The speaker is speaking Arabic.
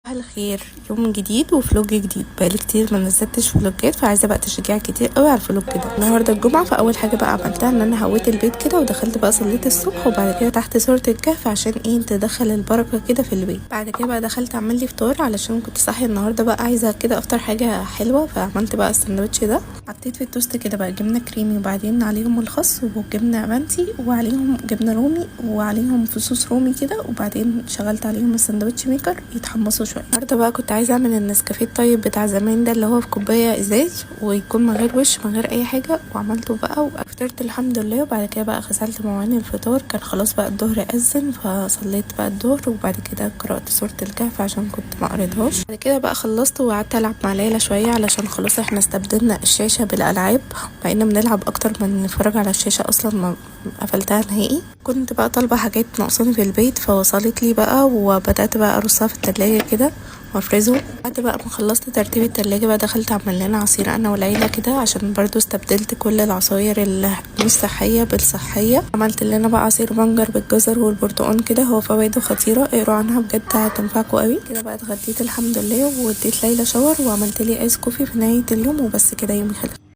صباح الخير، يوم جديد وفلوج جديد. بقالي كتير ما نزلتش فلوجات، فعايزه بقى تشجيع كتير قوي على الفلوج كده. النهارده الجمعه، فاول حاجه بقى عملتها ان انا هويت البيت كده ودخلت بقى صليت الصبح، وبعد كده تحت سوره الكهف عشان تدخل البركه كده في البيت. بعد كده بقى دخلت اعمل لي فطار علشان كنت صاحيه النهارده بقى عايزه كده افطر حاجه حلوه، فعملت بقى الساندوتش ده. حطيت في التوست كده بقى جبنه كريمي، وبعدين عليهم الخس وجبنه امانتي، وعليهم جبنه رومي، وعليهم فصوص رومي كده، وبعدين شغلت عليهم الساندوتش ميكر يتحمصوا شويه. النهارده بقى كنت عايزه اعمل النسكافيه الطيب بتاع زمان ده، اللي هو في كوبايه ازاز ويكون من غير وش من غير اي حاجه، وعملته بقى وفطرت الحمد لله. وبعد كده بقى غسلت مواعين الفطار، كان خلاص بقى الظهر اذن، فصليت بقى الظهر، وبعد كده قرات سوره الكهف عشان كنت ما قريتهاش. بعد كده بقى خلصت وقعدت العب مع ليلى شويه، علشان خلاص احنا استبدلنا الشاشه بالالعاب، بقينا بنلعب اكتر من نتفرج على الشاشه، اصلا ما قفلتها نهائي. كنت بقى طالبه حاجات ناقصاني في البيت فوصلت لي بقى، وبدات بقى ارصها في التلاجة كده وافرزه. بعد بقى ما خلصت ترتيب التلاجة بقى دخلت اعمل لنا عصير انا والعيله كده، عشان برضو استبدلت كل العصاير المش صحيه بالصحيه. عملت لنا بقى عصير بنجر بالجزر والبرتقال كده، هو فوائده خطيره، اقروا عنها بجد هتنفعكم قوي. كده بقى اتغديت الحمد لله، واديت ليلى شاور، وعملت لي ايس كوفي في نهايه اليوم، وبس كده يومي خلص.